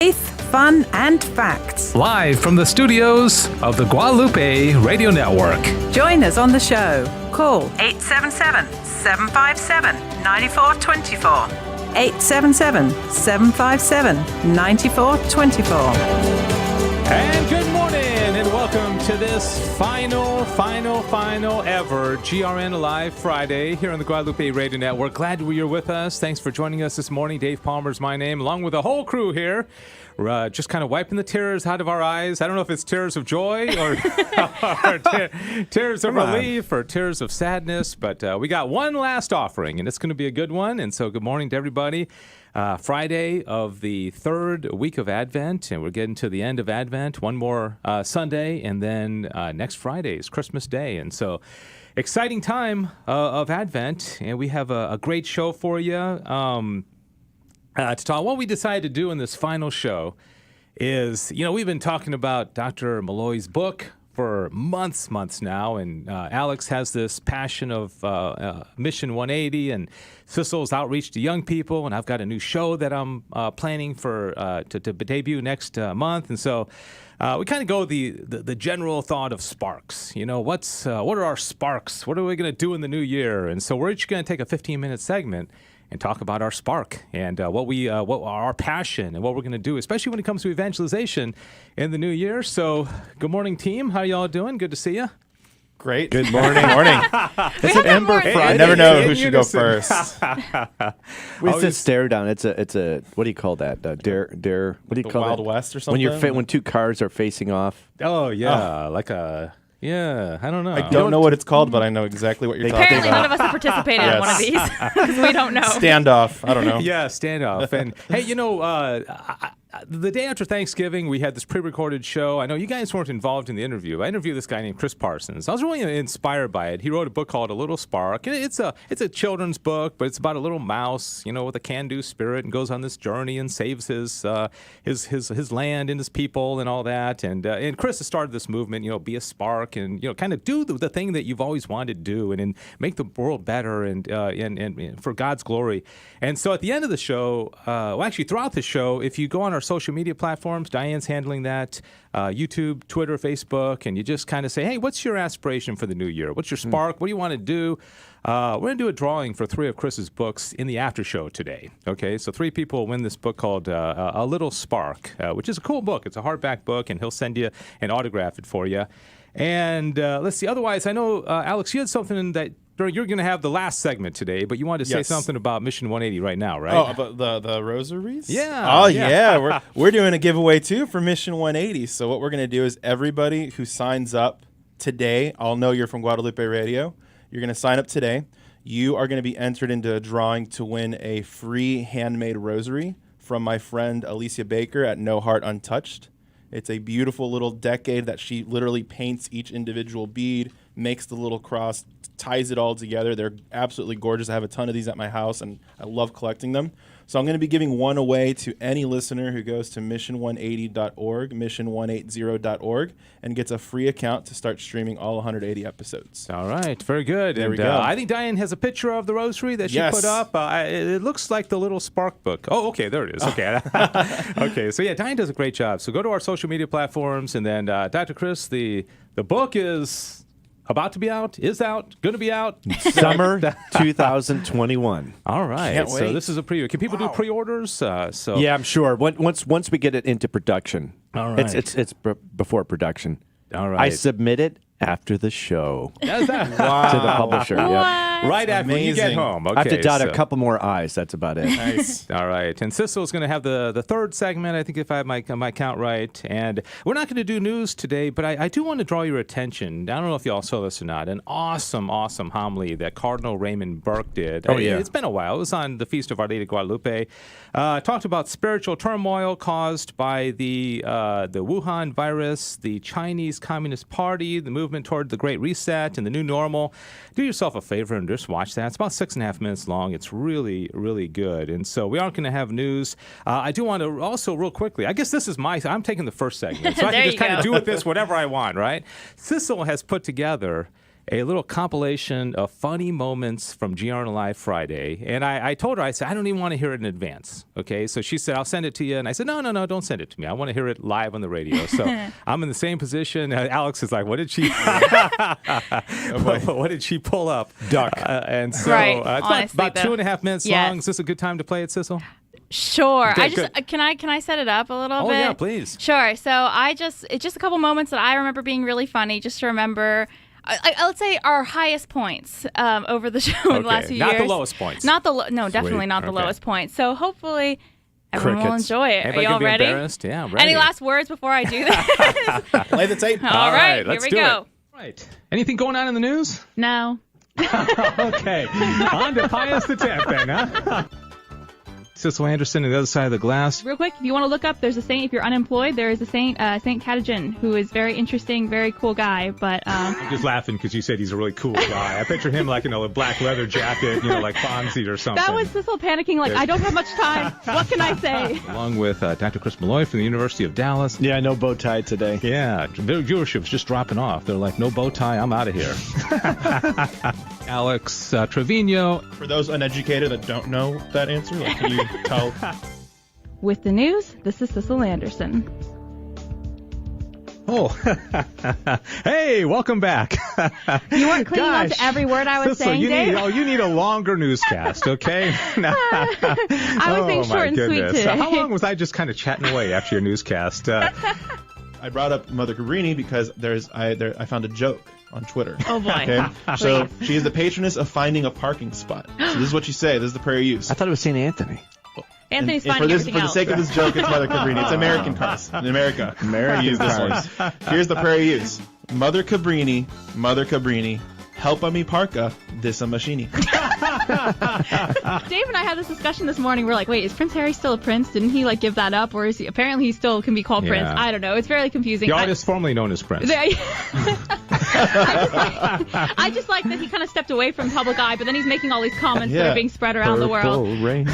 Faith, fun, and facts. Live from the studios of the Guadalupe Radio Network. Join us on the show. Call 877-757-9424. 877-757-9424. And good morning, and welcome to this final ever GRN Alive Friday here on the Guadalupe Radio Network. Glad you're with us. Thanks for joining us this morning. Dave Palmer's my name, along with the whole crew here. We're just kind of wiping the tears out of our eyes. I don't know if it's tears of joy or, tears of relief or tears of sadness, but we got one last offering, and it's going to be a good one. And so good morning to everybody. Friday of the third week of Advent, and we're getting to the end of Advent. One more Sunday, and then next Friday is Christmas Day. And so exciting time of Advent, and we have a great show for you. To talk, what we decided to do in this final show is, we've been talking about Dr. Malloy's book for months now, and Alex has this passion of Mission 180 and Sissel's outreach to young people, and I've got a new show that I'm planning for to debut next month, and so we kind of go the general thought of sparks. What are our sparks? What are we going to do in the new year? And so we're each going to take a 15-minute segment and talk about our spark and what our passion and what we're going to do, especially when it comes to evangelization in the new year. So, good morning, team. How y'all doing? Good to see you. Great. Good morning. It's an Ember Friday. I never know who should go first. We just stare down. It's a what do you call that? Dare. What do you call it? Wild West or something? When two cars are facing off. Oh yeah, Yeah, I don't know. I don't know what it's called, but I know exactly what you're talking Apparently, about. none of us have participated in one of these because we don't know. Standoff. I don't know. Yeah, standoff. And hey, the day after Thanksgiving, we had this pre-recorded show. I know you guys weren't involved in the interview. I interviewed this guy named Chris Parsons. I was really inspired by it. He wrote a book called A Little Spark. It's a children's book, but it's about a little mouse, with a can-do spirit, and goes on this journey and saves his land and his people and all that. And Chris has started this movement, be a spark, and kind of do the thing that you've always wanted to do, and make the world better and for God's glory. And so at the end of the show, throughout the show, if you go on our social media platforms, Diane's handling that, YouTube, Twitter, Facebook, and you just kind of say, hey, what's your aspiration for the new year? What's your spark? What do you want to do? We're going to do a drawing for 3 of Chris's books in the after show today. Okay, so 3 people will win this book called A Little Spark, which is a cool book. It's a hardback book, and he'll send you and autograph it for you. And let's see. Otherwise, I know, Alex, you had something that you're going to have the last segment today, but you wanted to say something about Mission 180 right now, right? Oh, about the rosaries? Yeah. Oh, yeah. We're doing a giveaway, too, for Mission 180. So what we're going to do is everybody who signs up today, I'll know you're from Guadalupe Radio. You're going to sign up today. You are going to be entered into a drawing to win a free handmade rosary from my friend Alicia Baker at No Heart Untouched. It's a beautiful little decade that she literally paints each individual bead, makes the little cross, ties it all together. They're absolutely gorgeous. I have a ton of these at my house, and I love collecting them. So I'm going to be giving one away to any listener who goes to mission180.org, mission180.org, and gets a free account to start streaming all 180 episodes. All right, very good. There we go. I think Diane has a picture of the rosary that she put up. It looks like the little Spark book. Oh, okay, there it is. Okay, okay. So yeah, Diane does a great job. So go to our social media platforms, and then Dr. Chris, the book is about to be out, is out, going to be out. Summer 2021. All right. Can't wait. So this is a preview. Can people do pre-orders? Yeah, I'm sure. Once we get it into production. All right. It's before production. All right. I submit it after the show Wow. to the publisher. Yep. Right after you get Amazing. home. Okay, I have to dot a couple more I's. That's about it. Nice. All right. And Sissel's going to have the third segment, I think, if I have my count right. And we're not going to do news today, but I do want to draw your attention. I don't know if you all saw this or not. An awesome homily that Cardinal Raymond Burke did. Oh, yeah. It's been a while. It was on the Feast of Our Lady of Guadalupe. Talked about spiritual turmoil caused by the Wuhan virus, the Chinese Communist Party, the movement toward the Great Reset, and the new normal. Do yourself a favor and just watch that. It's about 6.5 minutes long. It's really, really good. And so we aren't going to have news. I do want to also, real quickly, I guess this is I'm taking the first segment, so I can just kind of do with this whatever I want, right? Sissel has put together a little compilation of funny moments from GRN Alive Friday. And I told her, I said, I don't even want to hear it in advance. Okay, so she said, I'll send it to you. And I said, no, don't send it to me. I want to hear it live on the radio. So I'm in the same position. Alex is like, what did she what did she pull up? Duck. And so Right. it's Honestly, about 2.5 minutes Yes. long. Is this a good time to play it, Sissel? Sure. Good. Can I set it up a little Oh, bit? yeah, please. Sure. So it's just a couple moments that I remember being really funny. Just to remember, let's say our highest points over the show in the last few years. Not the lowest points. No, definitely not the Okay. lowest points. So hopefully everyone will Crickets. enjoy it. Anybody Are y'all gonna be ready? embarrassed? Yeah, I'm ready. Any last words before I do this? Play the tape. All right, here let's we do go. it. Right. Anything going on in the news? No. Okay. On to Pius the 10th then, huh? Sissel Anderson on the other side of the glass. Real quick, if you want to look up, there's a saint. If you're unemployed, there is a saint, Saint Catagen, who is very interesting, very cool guy. But I'm just laughing because you said he's a really cool guy. I picture him like in a black leather jacket, like Fonzie or something. that was Sissel panicking, like, I don't have much time. What can I say? Along with Dr. Chris Malloy from the University of Dallas. Yeah, no bow tie today. Yeah, their viewership's just dropping off. They're like, no bow tie, I'm out of here. Alex Trevino. For those uneducated that don't know that answer, can you tell? With the news, this is Sissel Anderson. Oh, hey, welcome back. You weren't clinging on to every word I was Sissel, saying, Dave. you need a longer newscast, okay? I was being short and sweet today. How long was I just kind of chatting away after your newscast? I brought up Mother Cabrini because I found a joke on Twitter. Oh, boy. Okay? So she is the patroness of finding a parking spot. So this is what you say. This is the prayer you use. I thought it was St. Anthony. Anthony's And finding for everything the else. sake of this joke, it's Mother Cabrini. It's American cars. In America. American Use this cars. one. Here's the prayer you use. Mother Cabrini, help me parka this a machine. Dave and I had this discussion this morning. We're like, wait, is Prince Harry still a prince? Didn't he give that up? Or is he? Apparently he still can be called Yeah. Prince. I don't know. It's very confusing. The artist formerly known as Prince. I just like that he kind of stepped away from public eye, but then he's making all these comments that Yeah. are being spread around the world. Purple rain.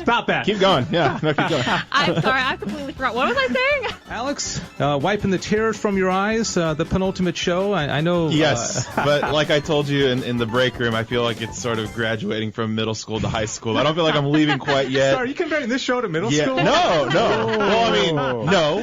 Stop that. Keep going. Yeah. No, keep going. I'm sorry, I completely forgot. What was I saying? Alex, wiping the tears from your eyes, the penultimate show. I know. Yes, but like I told you in the break room, I feel like it's sort of graduating from middle school to high school. I don't feel like I'm leaving quite yet. Are you comparing this show to middle Yeah. school? No. Well, I mean, no.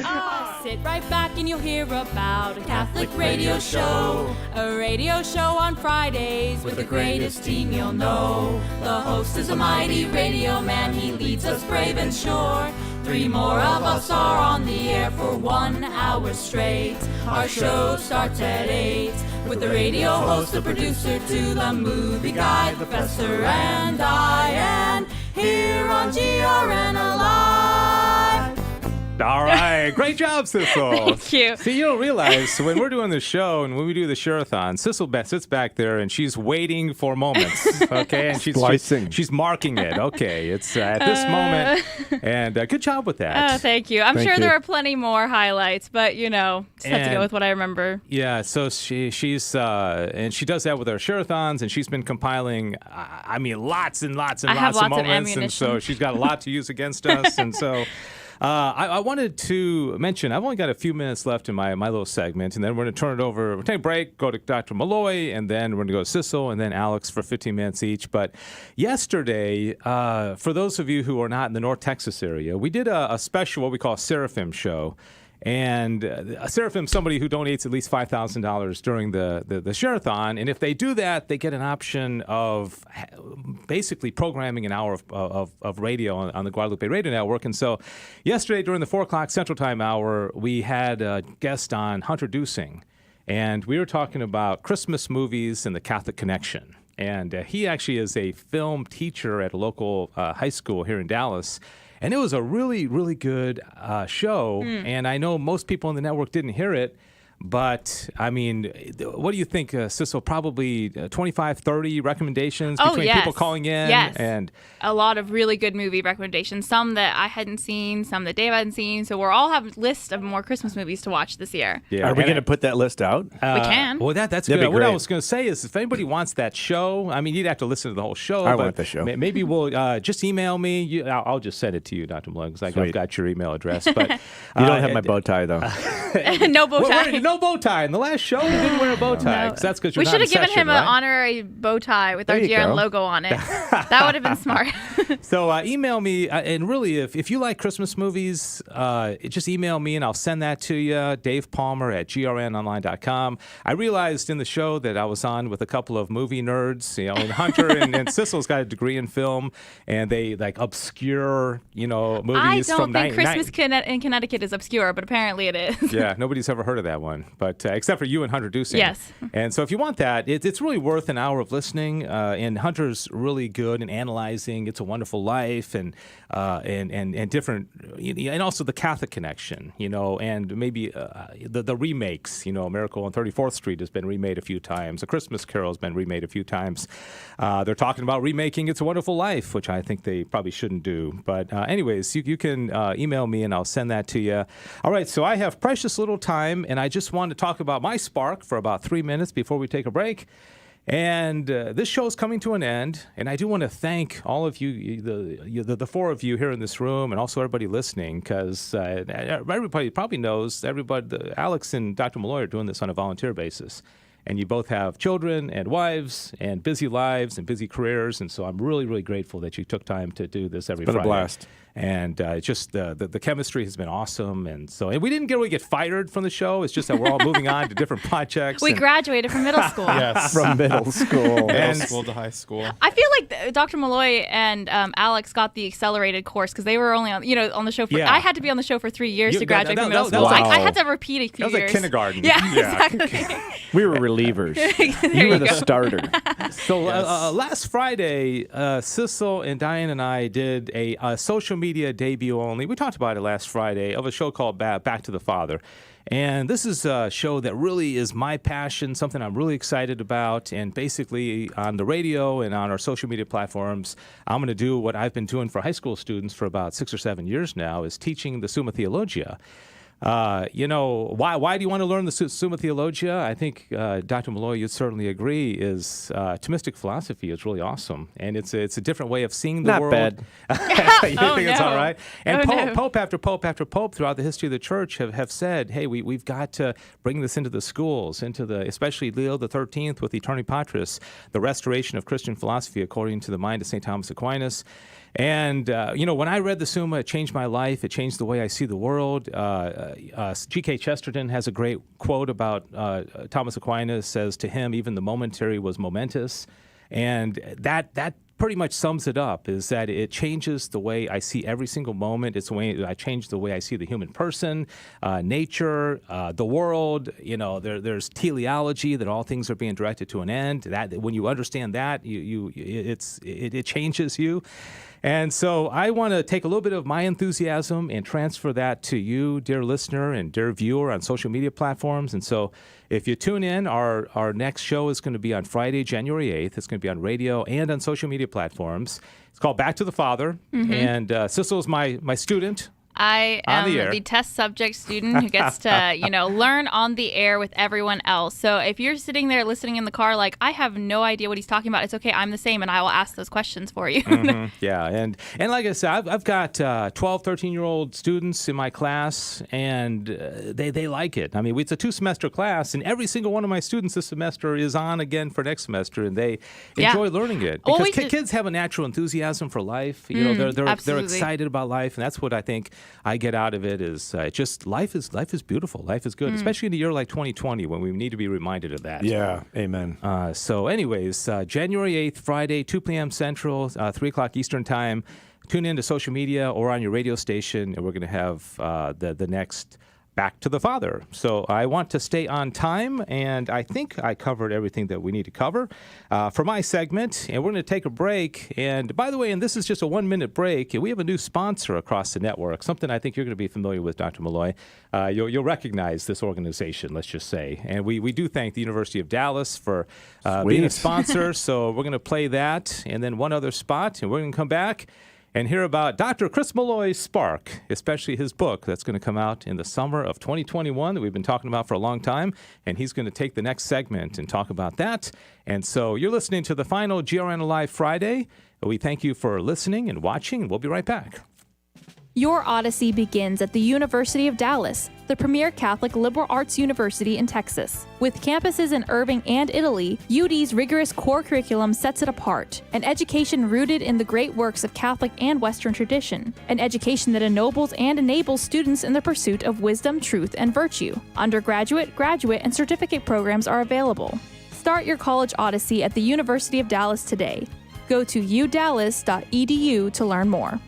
Sit right back and you'll hear about a Catholic radio show. A radio show on Fridays with the greatest team you'll know. The host is a mighty radio man. He leads us brave and sure. 3 more of us are on the air for 1 hour straight. Our show starts at 8 with the radio host, the producer, to the movie guy, the professor, and Diane here on GRN Alive. All right. Great job, Sissel. Thank you. See, you don't realize when we're doing the show and when we do the Share-a-thon, Sissel sits back there and she's waiting for moments. Okay. And she's marking it. Okay. It's at this moment. And good job with that. Oh, thank you. I'm Thank sure you. there are plenty more highlights, but just have to And- go with what I remember. Yeah, so she's and she does that with her share-a-thons, and she's been compiling, lots and lots and I have lots of lots of moments, and so ammunition. she's got a lot to use against us, and so. I wanted to mention, I've only got a few minutes left in my little segment, and then we're going to turn it over. We'll take a break, go to Dr. Malloy, and then we're going to go to Sissel, and then Alex for 15 minutes each. But yesterday, for those of you who are not in the North Texas area, we did a special, what we call a Seraphim show. And a Seraphim, somebody who donates at least $5,000 during the share-a-thon. And if they do that, they get an option of basically programming an hour of radio on the Guadalupe Radio Network. And so yesterday during the 4 o'clock Central Time hour, we had a guest on, Hunter Dusing. And we were talking about Christmas movies and the Catholic connection. And he actually is a film teacher at a local high school here in Dallas. And it was a really, really good show. And I know most people on the network didn't hear it. But, what do you think, Sissel? Probably 25, 30 recommendations between yes. people calling in? Yes. And A lot of really good movie recommendations. Some that I hadn't seen, some that Dave hadn't seen. So we're all have a list of more Christmas movies to watch this year. yeah, Are we and going to put that list out? We can. Well, that's That'd good. be What I great. was going to say is if anybody wants that show, you'd have to listen to the whole show. I but want the show. Maybe we'll just email me. I'll just send it to you, Dr. Malone, because I've Sweet. got your email address. But You don't have my bow tie, though. No bow tie. no bow tie. In the last show, he didn't wear a bow tie. No. 'Cause that's because you're We not should have in given session, him right? an honorary bow tie with our There you GRN go. logo on it. That would have been smart. So email me, and really, if you like Christmas movies, just email me and I'll send that to you, Dave Palmer at grnonline.com. I realized in the show that I was on with a couple of movie nerds, and Hunter and Sissel's got a degree in film, and they like obscure, movies I from don't think Christmas in Connecticut is obscure, but apparently it is. Yeah, nobody's ever heard of that one, but except for you and Hunter Dusing. Yes. And so if you want that, it's really worth an hour of listening. And Hunter's really good in analyzing It's a Wonderful Life and different, and also the Catholic connection, and maybe the remakes. Miracle on 34th Street has been remade a few times. A Christmas Carol has been remade a few times. They're talking about remaking It's a Wonderful Life, which I think they probably shouldn't do. But anyways, you can email me and I'll send that to you. All right, so I have precious little time, and I just want to talk about my spark for about 3 minutes before we take a break. And this show is coming to an end, and I do want to thank all of you, the four of you here in this room, and also everybody listening, because everybody probably knows, Alex and Dr. Malloy are doing this on a volunteer basis. And you both have children and wives and busy lives and busy careers, and so I'm really, really grateful that you took time to do this every Friday. Been a blast. And it's just the chemistry has been awesome, and we didn't really get fired from the show. It's just that we're all moving on to different projects. We graduated from middle school. Yes. From middle school. Middle school to high school. I feel like Dr. Malloy and Alex got the accelerated course because they were only on the show for. Yeah. I had to be on the show for 3 years You- to graduate that- from middle that- school. that So was I had to repeat a few That was like years. kindergarten. Yeah, exactly. We were relievers. There You were you the go. starter. So last Friday, Sissel and Diane and I did a social media debut only. We talked about it last Friday of a show called Back to the Father. And this is a show that really is my passion, something I'm really excited about. And basically on the radio and on our social media platforms, I'm going to do what I've been doing for high school students for about 6 or 7 years now, is teaching the Summa Theologia. Why do you want to learn the Summa Theologia? I think Dr. Malloy, you'd certainly agree, is Thomistic philosophy is really awesome, and it's a different way of seeing the Not world. bad. You think it's no. all right? And No. Pope after Pope after Pope throughout the history of the church have said, hey, we've got to bring this into the schools, especially Leo the 13th with Aeterni Patris, the restoration of Christian philosophy according to the mind of St. Thomas Aquinas. And, when I read the Summa, it changed my life. It changed the way I see the world. G.K. Chesterton has a great quote about Thomas Aquinas, says to him, even the momentary was momentous. And that pretty much sums it up, is that it changes the way I see every single moment. It's the way I change the way I see the human person, nature, the world. There's teleology, that all things are being directed to an end. That when you understand that, it changes you. And so I want to take a little bit of my enthusiasm and transfer that to you, dear listener and dear viewer, on social media platforms. And so if you tune in, our next show is going to be on Friday, January 8th. It's going to be on radio and on social media platforms. It's called Back to the Father. Mm-hmm. And Sissel is my student. I am the test subject student who gets to, learn on the air with everyone else. So if you're sitting there listening in the car, like, I have no idea what he's talking about, it's okay. I'm the same, and I will ask those questions for you. Mm-hmm. Yeah, and like I said, I've got 12, 13-year-old students in my class, and they like it. I mean, it's a 2-semester class, and every single one of my students this semester is on again for next semester, and they enjoy learning it. Because kids have a natural enthusiasm for life. They're excited about life, and that's what I think I get out of it, is just life is beautiful. Life is good, especially in a year like 2020 when we need to be reminded of that. Yeah, amen. So anyways, January 8th, Friday, 2 p.m. Central, 3 o'clock Eastern Time. Tune in to social media or on your radio station, and we're going to have the next Back to the Father. So I want to stay on time, and I think I covered everything that we need to cover for my segment, and we're going to take a break. And by the way, and this is just a 1-minute break, we have a new sponsor across the network, something I think you're going to be familiar with, Dr. Malloy. You'll recognize this organization, let's just say. And we do thank the University of Dallas for being a sponsor. So we're going to play that, and then one other spot, and we're going to come back and hear about Dr. Chris Malloy's spark, especially his book that's going to come out in the summer of 2021 that we've been talking about for a long time. And he's going to take the next segment and talk about that. And so you're listening to the Final GRN Alive Friday. We thank you for listening and watching, and we'll be right back. Your odyssey begins at the University of Dallas, the premier Catholic liberal arts university in Texas. With campuses in Irving and Italy, UD's rigorous core curriculum sets it apart. An education rooted in the great works of Catholic and Western tradition. An education that ennobles and enables students in the pursuit of wisdom, truth, and virtue. Undergraduate, graduate, and certificate programs are available. Start your college odyssey at the University of Dallas today. Go to udallas.edu to learn more.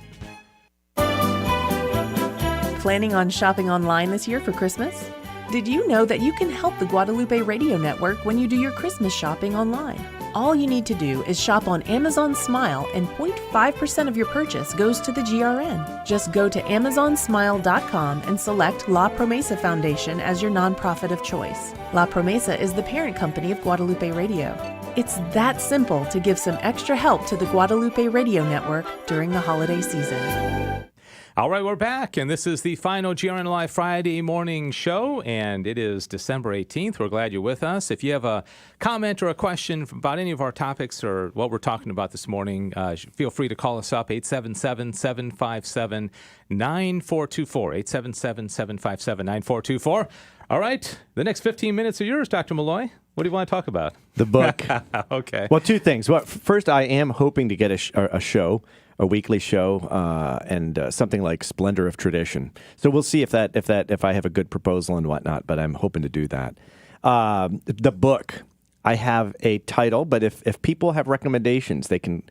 Planning on shopping online this year for Christmas? Did you know that you can help the Guadalupe Radio Network when you do your Christmas shopping online? All you need to do is shop on Amazon Smile and 0.5% of your purchase goes to the GRN. Just go to amazonsmile.com and select La Promesa Foundation as your nonprofit of choice. La Promesa is the parent company of Guadalupe Radio. It's that simple to give some extra help to the Guadalupe Radio Network during the holiday season. All right, we're back, and this is the Final GRN Alive Friday morning show, and it is December 18th. We're glad you're with us. If you have a comment or a question about any of our topics or what we're talking about this morning, feel free to call us up, 877-757-9424, 877-757-9424. All right, the next 15 minutes are yours, Dr. Malloy. What do you want to talk about? The book. Okay. Well, two things. Well, first, I am hoping to get a weekly show, and something like Splendor of Tradition. So we'll see if I have a good proposal and whatnot. But I'm hoping to do that. The book, I have a title, but if people have recommendations, they can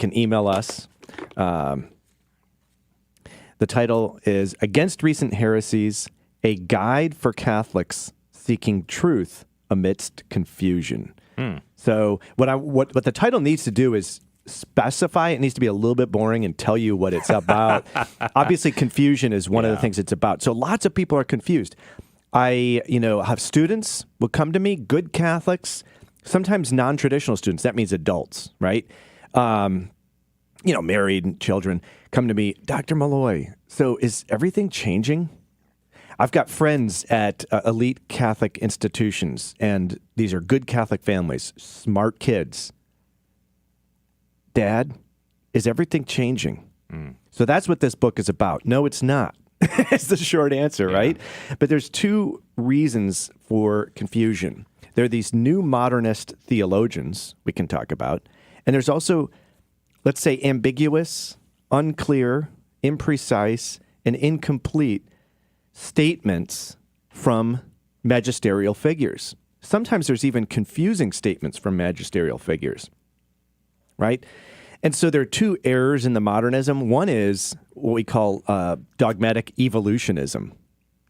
email us. The title is "Against Recent Heresies: A Guide for Catholics Seeking Truth Amidst Confusion." So what the title needs to do is specify. It needs to be a little bit boring and tell you what it's about. Obviously, confusion is one of the things it's about. So lots of people are confused. I have students will come to me, good Catholics, sometimes non-traditional students. That means adults, right? Married children come to me, Dr. Malloy, so is everything changing? I've got friends at elite Catholic institutions, and these are good Catholic families, smart kids. Dad, is everything changing? So that's what this book is about. No, it's not. It's the short answer, right? But there's two reasons for confusion. There are these new modernist theologians we can talk about, and there's also, let's say, ambiguous, unclear, imprecise, and incomplete statements from magisterial figures. Sometimes there's even confusing statements from magisterial figures, right? And so there are two errors in the modernism. One is what we call dogmatic evolutionism,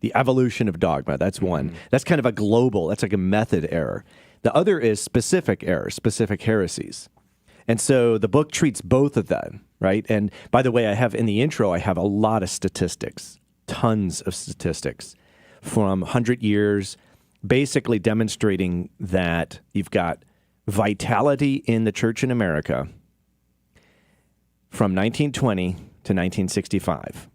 the evolution of dogma. That's one. That's kind of that's like a method error. The other is specific errors, specific heresies. And so the book treats both of them, right? And by the way, I have in the intro, I have a lot of statistics, tons of statistics from 100 years, basically demonstrating that you've got vitality in the church in America from 1920 to 1965.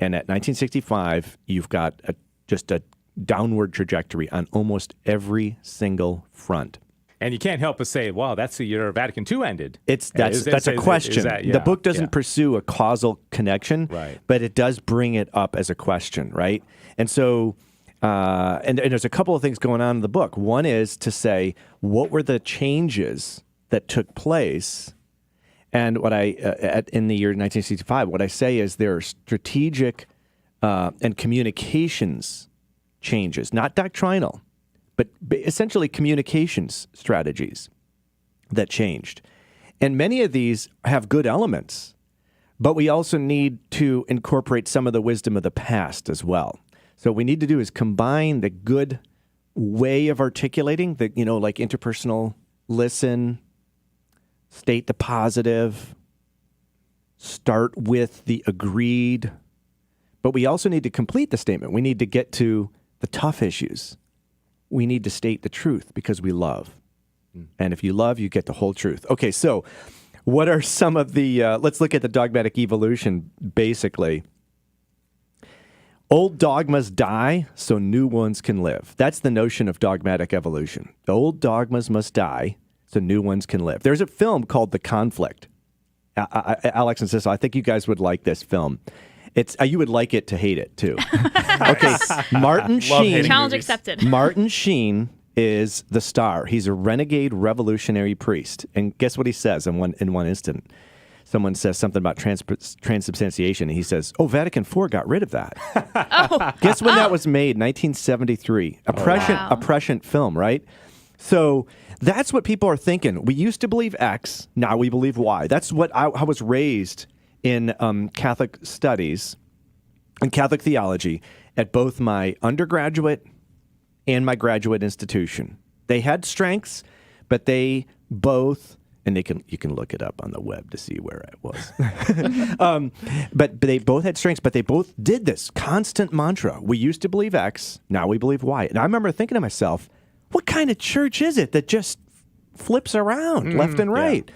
And at 1965, you've got just a downward trajectory on almost every single front. And you can't help but say, wow, that's the year Vatican II ended. That's a question. The book doesn't pursue a causal connection, but it does bring it up as a question, right? And so, and there's a couple of things going on in the book. One is to say, what were the changes that took place? And what in the year 1965, what I say is there are strategic and communications changes, not doctrinal, but essentially communications strategies that changed. And many of these have good elements, but we also need to incorporate some of the wisdom of the past as well. So what we need to do is combine the good way of articulating, like interpersonal listen, state the positive, start with the agreed, but we also need to complete the statement. We need to get to the tough issues. We need to state the truth because we love. And if you love, you get the whole truth. Okay, so what are some of the, let's look at the dogmatic evolution, basically. Old dogmas die so new ones can live. That's the notion of dogmatic evolution. The old dogmas must die so new ones can live. There's a film called The Conflict. Alex and Sissel, I think you guys would like this film. It's you would like it to hate it too. Okay, Martin Sheen. Challenge accepted. Martin Sheen is the star. He's a renegade revolutionary priest, and guess what he says in one instant? Someone says something about transubstantiation, and he says, "Oh, Vatican IV got rid of that." Guess when that was made? 1973. A prescient film, right? So that's what people are thinking. We used to believe X, now we believe Y. That's what I was raised in Catholic studies and Catholic theology at both my undergraduate and my graduate institution. They had strengths, but they both, and you can look it up on the web to see where it was. But they both had strengths, but they both did this constant mantra. We used to believe X, now we believe Y. And I remember thinking to myself, what kind of church is it that just flips around left and right? Yeah.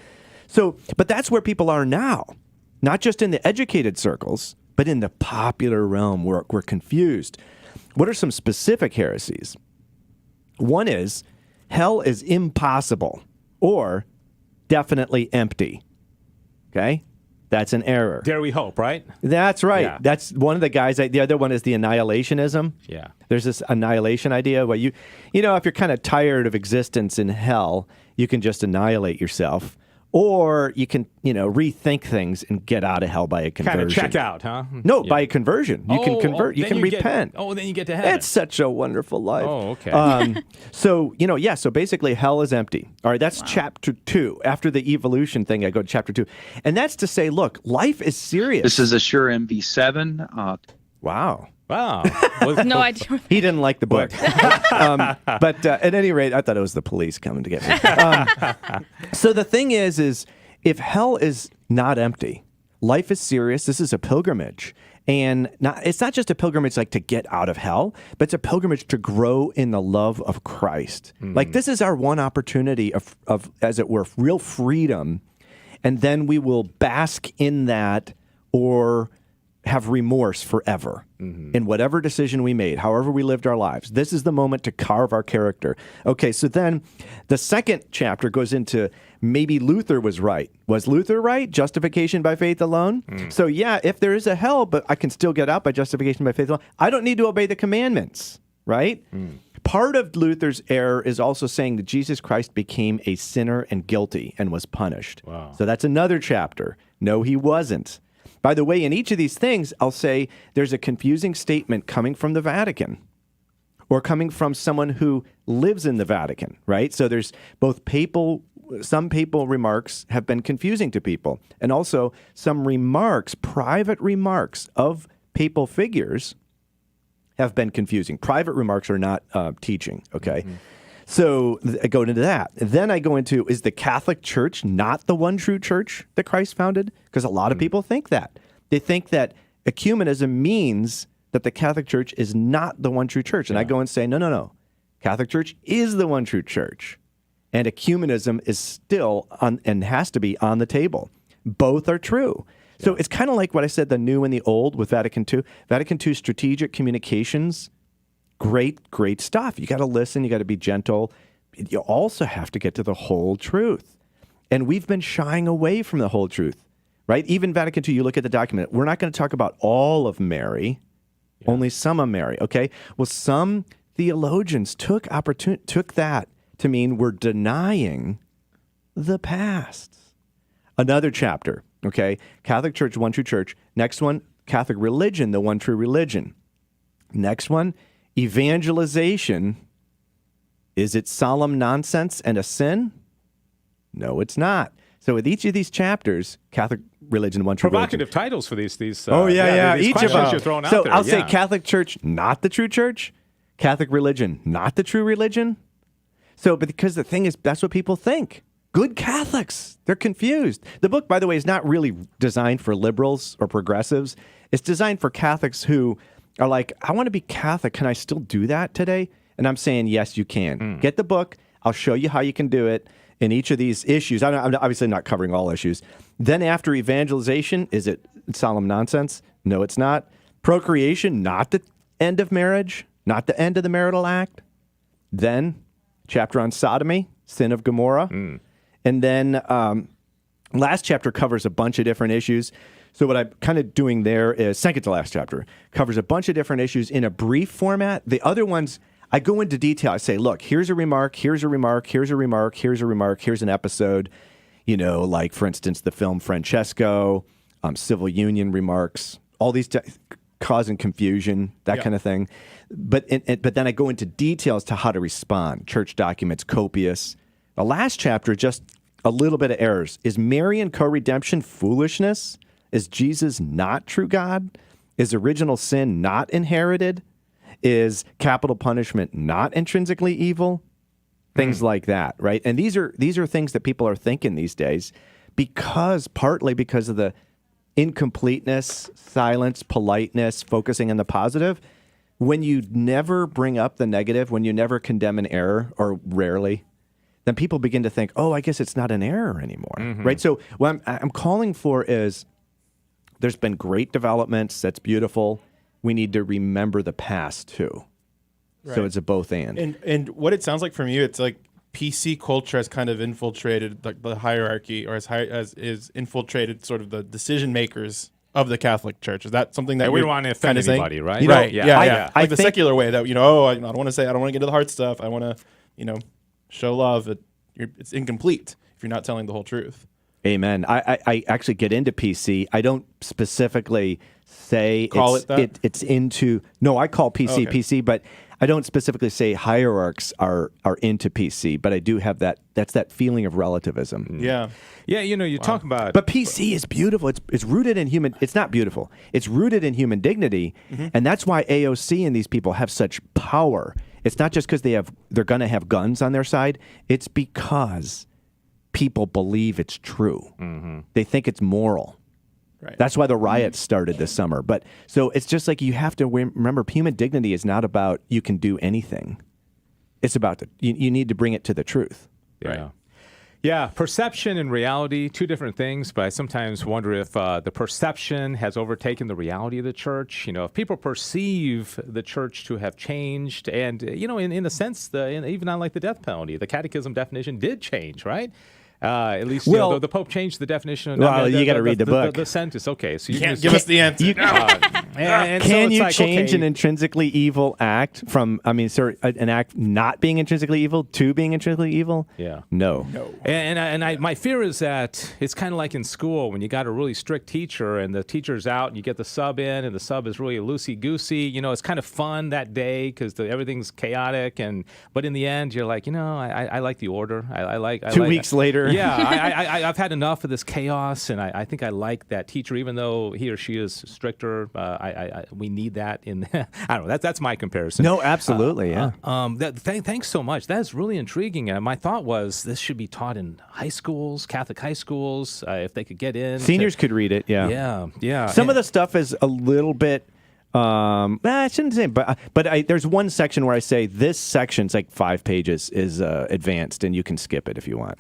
So, but that's where people are now, not just in the educated circles, but in the popular realm where we're confused. What are some specific heresies? One is hell is impossible or definitely empty. Okay? That's an error. Dare we hope, right? That's right. Yeah. That's one of the guys. The other one is the annihilationism. Yeah. There's this annihilation idea where you know, if you're kind of tired of existence in hell, you can just annihilate yourself. Or you can, rethink things and get out of hell by a conversion. Kind of check out, huh? No, by a conversion. You can convert. You can repent. Then you get to heaven. It's such a wonderful life. Oh, okay. So basically hell is empty. All right, that's chapter 2. After the evolution thing, I go to chapter 2. And that's to say, look, life is serious. This is a Shure MV7. Wow. Wow. No idea. He didn't like the book. But at any rate, I thought it was the police coming to get me. So the thing is if hell is not empty, life is serious. This is a pilgrimage. And it's not just a pilgrimage like to get out of hell, but it's a pilgrimage to grow in the love of Christ. Like this is our one opportunity of, as it were, real freedom. And then we will bask in that or have remorse forever in whatever decision we made, however we lived our lives. This is the moment to carve our character. Okay, so then the second chapter goes into maybe Luther was right. Was Luther right? Justification by faith alone? So yeah, if there is a hell, but I can still get out by justification by faith alone, I don't need to obey the commandments, right? Part of Luther's error is also saying that Jesus Christ became a sinner and guilty and was punished. Wow. So that's another chapter. No, he wasn't. By the way, in each of these things, I'll say there's a confusing statement coming from the Vatican or coming from someone who lives in the Vatican, right? So there's both some papal remarks have been confusing to people, and also some remarks, private remarks of papal figures have been confusing. Private remarks are not teaching, okay? So I go into that. Then I go into, is the Catholic Church not the one true church that Christ founded? Because a lot of people think that. They think that ecumenism means that the Catholic Church is not the one true church. And I go and say, no. Catholic Church is the one true church. And ecumenism is still on and has to be on the table. Both are true. So it's kind of like what I said, the new and the old with Vatican II. Vatican II strategic communications, great stuff. You got to listen. You got to be gentle. You also have to get to the whole truth. And we've been shying away from the whole truth, right? Even Vatican II, you look at the document. We're not going to talk about all of Mary, only some of Mary, okay? Well, some theologians took that to mean we're denying the past. Another chapter, okay? Catholic Church, one true church. Next one, Catholic religion, the one true religion. Next one, evangelization. Is it solemn nonsense and a sin? No, it's not. So with each of these chapters, Catholic religion, one true provocative religion. titles for these. These each of them. You're throwing so out there. I'll say Catholic Church, not the true church. Catholic religion, not the true religion. So, but because the thing is, that's what people think. Good Catholics, they're confused. The book, by the way, is not really designed for liberals or progressives. It's designed for Catholics who are like, I want to be Catholic. Can I still do that today? And I'm saying, yes, you can. Get the book. I'll show you how you can do it in each of these issues. I'm obviously not covering all issues. Then after evangelization, is it solemn nonsense? No, it's not. Procreation, not the end of marriage, not the end of the marital act. Then chapter on sodomy, sin of Gomorrah. And then last chapter covers a bunch of different issues. So what I'm kind of doing there is second to last chapter, covers a bunch of different issues in a brief format. The other ones, I go into detail. I say, look, here's a remark, here's a remark, here's a remark, here's a remark, here's an episode. You know, like, for instance, the film Francesco, civil union remarks, all these causing confusion, that kind of thing. But then I go into details to how to respond. Church documents, copious. The last chapter, just a little bit of errors. Is Marian co-redemption foolishness? Is Jesus not true God? Is original sin not inherited? Is capital punishment not intrinsically evil? Things like that, right? And these are things that people are thinking these days partly because of the incompleteness, silence, politeness, focusing on the positive. When you never bring up the negative, when you never condemn an error, or rarely, then people begin to think, oh, I guess it's not an error anymore, right? So what I'm calling for is, there's been great developments. That's beautiful. We need to remember the past too. Right. So it's a both and. And what it sounds like from you, it's like PC culture has kind of infiltrated the hierarchy, or is infiltrated sort of the decision makers of the Catholic Church. Is that something that we don't want to offend anybody, right? Right. Yeah. I Like the think, secular way that, I don't want to get into the hard stuff. I want to, show love. It's incomplete if you're not telling the whole truth. Amen. I actually get into PC. I don't specifically say it's into. No, I call PC PC, but I don't specifically say hierarchs are into PC. But I do have that. That's that feeling of relativism. Yeah. Yeah. You talk about. But PC is beautiful. It's rooted in human. It's not beautiful. It's rooted in human dignity, and that's why AOC and these people have such power. It's not just because they're going to have guns on their side. It's because people believe it's true. They think it's moral. Right. That's why the riots started this summer. But so it's just like, you have to remember, human dignity is not about you can do anything. It's about you need to bring it to the truth. Yeah. Right. Yeah, perception and reality, two different things, but I sometimes wonder if the perception has overtaken the reality of the church. If people perceive the church to have changed, and, in a sense, even on like the death penalty, the catechism definition did change, right? At least the Pope changed the definition. You got to read the book. The sentence, okay. So you can't give us the answer. Can you change an intrinsically evil act from, an act not being intrinsically evil to being intrinsically evil? Yeah. No. And my fear is that it's kind of like in school when you got a really strict teacher and the teacher's out and you get the sub in and the sub is really loosey-goosey. It's kind of fun that day because everything's chaotic. But in the end, you're like, I like the order. I like 2 weeks later. Yeah, I've had enough of this chaos, and I think I like that teacher, even though he or she is stricter. We need that in. I don't know. That's my comparison. No, absolutely, yeah. Thanks so much. That's really intriguing. And my thought was this should be taught in high schools, Catholic high schools, if they could get in. Seniors could read it. Yeah. Yeah. Some of the stuff is a little bit. I shouldn't say, but there's one section where I say this section's like 5 pages is advanced, and you can skip it if you want.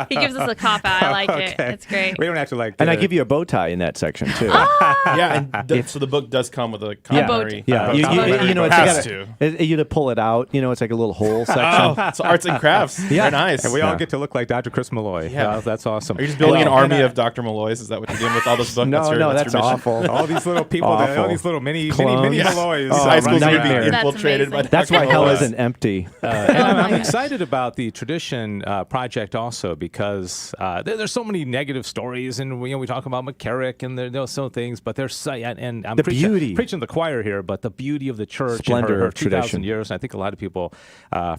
He gives us a cop out. I like it. It's great. We don't have to like. And I give you a bow tie in that section too. Yeah, and so the book does come with a commentary. Yeah, you to pull it out. It's like a little whole section. It's arts and crafts. Yeah, very nice. And we all get to look like Dr. Chris Malloy. Yeah, that's awesome. Are you just building an army of Dr. Malloys? Is that what you're doing with all this book? No, that's awful. All these little people. All these little mini Malloys. High school's going to be That's infiltrated by amazing. That's why hell isn't empty. And I'm excited about the tradition project also because there's so many negative stories, and we talk about McCarrick and there's so things, but there's and I'm preaching the choir here, but the beauty of the church, splendor and her of tradition. 2,000 years. And I think a lot of people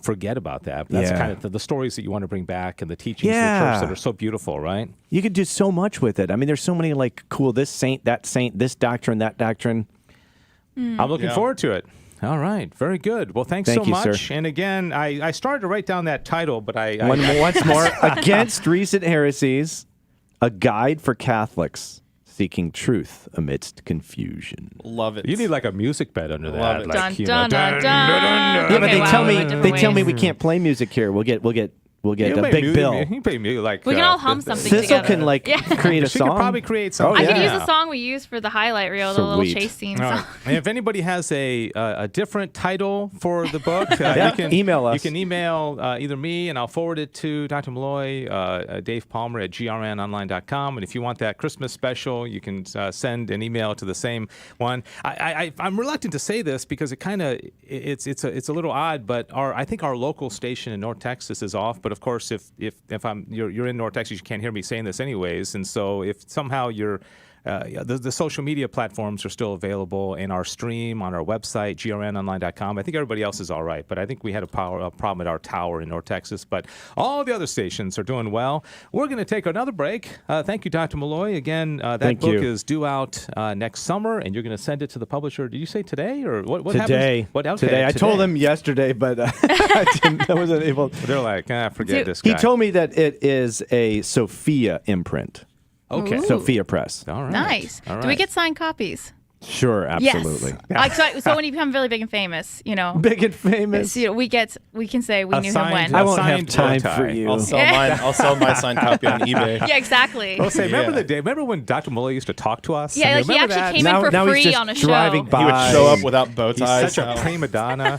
forget about that. But that's kind of the stories that you want to bring back and the teachings of the church that are so beautiful, right? You could do so much with it. There's so many like cool this saint, this doctrine, that doctrine. I'm looking forward to it. All right. Very good. Well, thanks so much. Sir. And again, I started to write down that title, but once more, Against Recent Heresies, a guide for Catholics seeking truth amidst confusion. Love it. You need like a music bed under that. Dun, dun, dun, dun. Yeah, but they tell me we can't play music here. We'll get we'll get You a pay big me- bill. You can pay me like. We can all hum something Sissel together. can create a She song. could probably create something. I could yeah. use the song we used for the highlight reel, the little Sweet. chase scene All song. right. And if anybody has a different title for the book, you can email us. You can email either me, and I'll forward it to Dr. Malloy, Dave Palmer at grnonline.com. And if you want that Christmas special, you can send an email to the same one. I'm reluctant to say this because it kind of it's a little odd, but I think our local station in North Texas is off. But of course, if you're in North Texas, you can't hear me saying this anyways. And so if somehow you're the social media platforms are still available in our stream on our website, grnonline.com. I think everybody else is all right, but I think we had a problem at our tower in North Texas. But all the other stations are doing well. We're going to take another break. Thank you, Dr. Malloy. Again, that book is due out next summer, and you're going to send it to the publisher. Did you say today or what Today. happens? Today. I told him yesterday, but I wasn't able. They're like, forget this guy. He told me that it is a Sophia imprint. Okay. Ooh. Sophia Press. All right. Nice. All Do we right. get signed copies? Sure, absolutely. Yes. So when you become really big and famous, Big and famous. we can say we knew him Assigned- when. I won't have Signed time bow tie. for you. I'll sell mine. I'll sell my signed copy on eBay. Yeah, exactly. I'll say, remember Yeah. the day? Remember when Dr. Malloy used to talk to us? Yeah, I mean, like he remember actually that? came in for Now he's free just on a show. driving by. He would show up without bow He's ties. such a prima donna.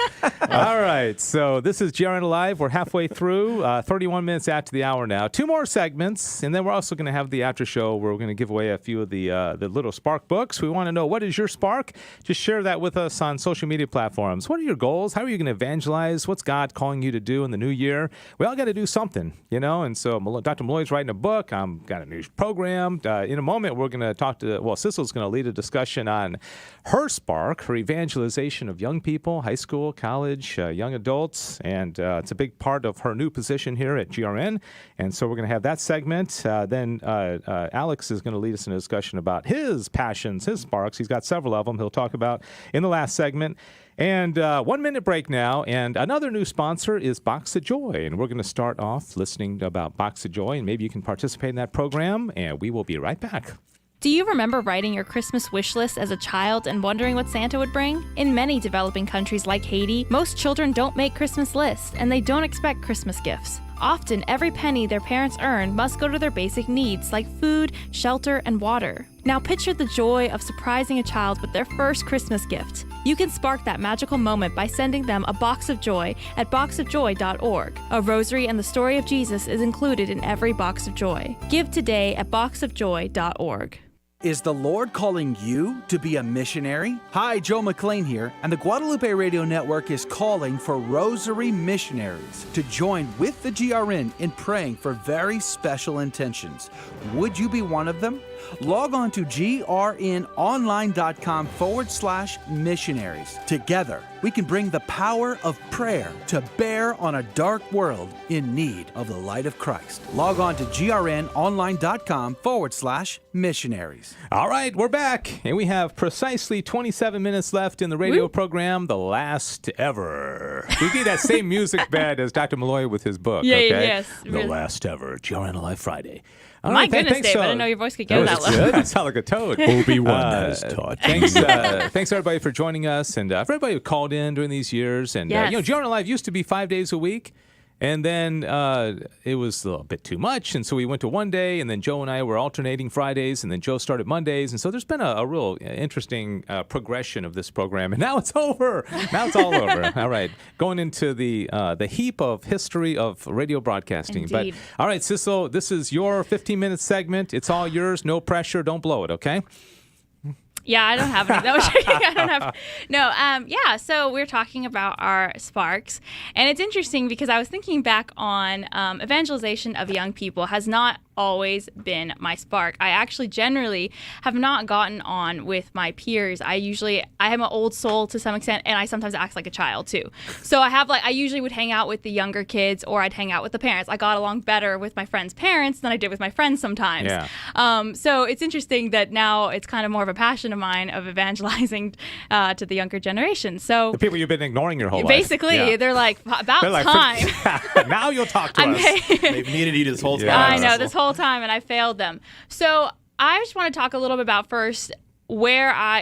All right, so this is GRN Alive. We're halfway through, 31 minutes after the hour now. 2 more segments, and then we're also going to have the after show where we're going to give away a few of the little Spark books. We want to know, what is your Spark? Just share that with us on social media platforms. What are your goals? How are you going to evangelize? What's God calling you to do in the new year? We all got to do something, and so Dr. Malloy's writing a book. I'm got a new program. In a moment, we're going to talk to, Sissel's going to lead a discussion on her Spark, her evangelization of young people, high school, college, young adults, and it's a big part of her new position here at GRN. And so we're going to have that segment. Then Alex is going to lead us in a discussion about his passions, his sparks. He's got several of them he'll talk about in the last segment. And 1 minute break now, and another new sponsor is Box of Joy, and we're going to start off listening about Box of Joy, and maybe you can participate in that program, and we will be right back. Do you remember writing your Christmas wish list as a child and wondering what Santa would bring? In many developing countries like Haiti, most children don't make Christmas lists, and they don't expect Christmas gifts. Often, every penny their parents earn must go to their basic needs like food, shelter, and water. Now picture the joy of surprising a child with their first Christmas gift. You can spark that magical moment by sending them a box of joy at boxofjoy.org. A rosary and the story of Jesus is included in every box of joy. Give today at boxofjoy.org. Is the Lord calling you to be a missionary? Hi, Joe McLean here, and the Guadalupe Radio Network is calling for Rosary missionaries to join with the GRN in praying for very special intentions. Would you be one of them? Log on to grnonline.com/missionaries. Together, we can bring the power of prayer to bear on a dark world in need of the light of Christ. Log on to grnonline.com/missionaries. All right, we're back, and we have precisely 27 minutes left in the radio program, The Last Ever. We need that same music bed as Dr. Malloy with his book, Yeah, okay? yes, The really. Last Ever, GRN Alive Friday. All My right, goodness, thanks, Dave, I didn't know your voice could go that low. That sound like a toad. Obi-Wan has taught. Thanks, everybody, for joining us, and for everybody who called in during these years. And Yes. GRN Live used to be 5 days a week, and then it was a little bit too much, and so we went to 1 day, and then Joe and I were alternating Fridays, and then Joe started Mondays, and so there's been a real interesting progression of this program, and now it's over. Now it's all over. All right, going into the heap of history of radio broadcasting. Indeed. But all right, Sissel, this is your 15-minute segment. It's all yours. No pressure. Don't blow it. Okay. Yeah, I don't have any. That was I don't have. No, yeah. So we're talking about our sparks, and it's interesting because I was thinking back on evangelization of young people has not always been my spark. I actually generally have not gotten on with my peers. I am an old soul to some extent, and I sometimes act like a child too. So I usually would hang out with the younger kids, or I'd hang out with the parents. I got along better with my friends' parents than I did with my friends sometimes. Yeah. So it's interesting that now it's kind of more of a passion of mine of evangelizing to the younger generation. So The people you've been ignoring your whole life. basically, Yeah. they're like, about They're like, time. now you'll talk to us. They've needed you this whole time. Yeah. I know, this whole time, and I failed them. So I just want to talk a little bit about first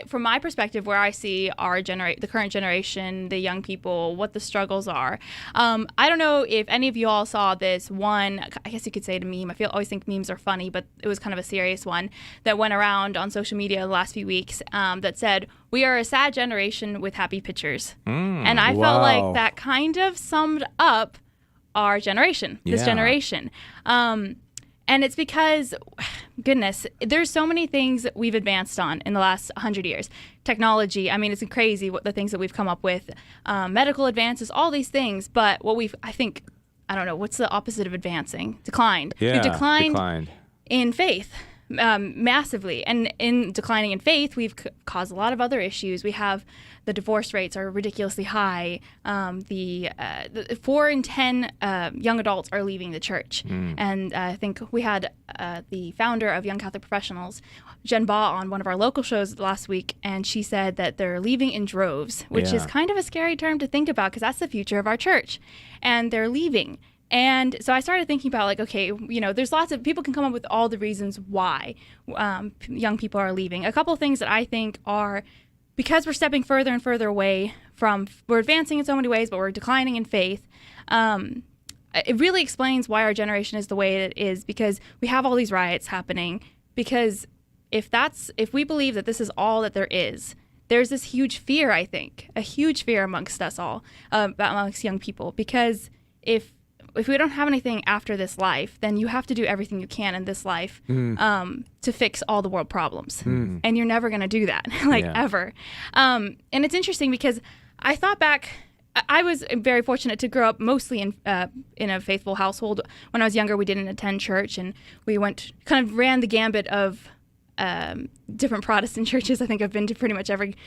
from my perspective, where I see the current generation, the young people, what the struggles are. I don't know if any of you all saw this one, I guess you could say it a meme. Always think memes are funny, but it was kind of a serious one that went around on social media the last few weeks that said, "We are a sad generation with happy pictures." And I felt like that kind of summed up our generation, this generation. And it's because, goodness, there's so many things that we've advanced on in the last 100 years. Technology, I mean, it's crazy what the things that we've come up with. Medical advances, all these things. But what I don't know, what's the opposite of advancing? Declined. Yeah, We've declined in faith. Massively. And in declining in faith, we've caused a lot of other issues. We have the divorce rates are ridiculously high. The 4 in 10 young adults are leaving the church. And I think we had the founder of Young Catholic Professionals, Jen Baugh, on one of our local shows last week, and she said that they're leaving in droves, which is kind of a scary term to think about because that's the future of our church. And they're leaving. And so I started thinking about, like, okay, there's lots of people can come up with all the reasons why young people are leaving. A couple of things that I think are because we're stepping further and further away from, we're advancing in so many ways, but we're declining in faith. It really explains why our generation is the way it is, because we have all these riots happening. Because if we believe that this is all that there is, there's this huge fear, I think, a huge fear amongst us all, amongst young people, because if we don't have anything after this life, then you have to do everything you can in this life to fix all the world problems. And you're never going to do that, ever. And it's interesting because I thought back, I was very fortunate to grow up mostly in a faithful household. When I was younger, we didn't attend church, and we kind of ran the gambit of different Protestant churches. I think I've been to pretty much every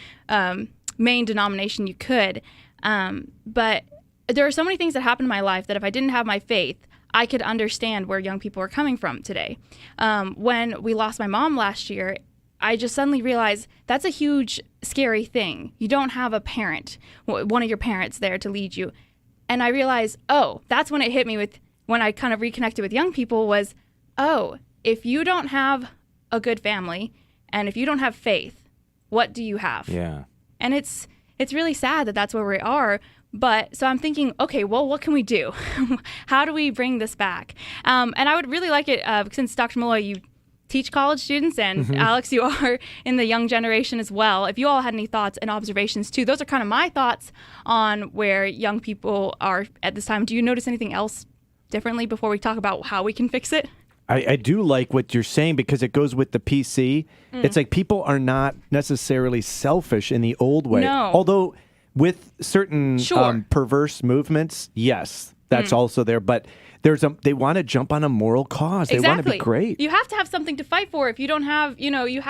main denomination you could. But there are so many things that happened in my life that if I didn't have my faith, I could understand where young people are coming from today. When we lost my mom last year, I just suddenly realized that's a huge, scary thing. You don't have a parent, one of your parents there to lead you. And I realized, that's when it hit me when I kind of reconnected with young people was, if you don't have a good family and if you don't have faith, what do you have? Yeah. And it's really sad that that's where we are. But so I'm thinking, okay, well, what can we do? How do we bring this back? And I would really like it, since Dr. Malloy, you teach college students, and Alex, you are in the young generation as well. If you all had any thoughts and observations too, those are kind of my thoughts on where young people are at this time. Do you notice anything else differently before we talk about how we can fix it? I do like what you're saying because it goes with the PC. It's like people are not necessarily selfish in the old way. No. Although with certain perverse movements, yes, that's also there. But they want to jump on a moral cause. They want to be great. You have to have something to fight for. If you don't have, you have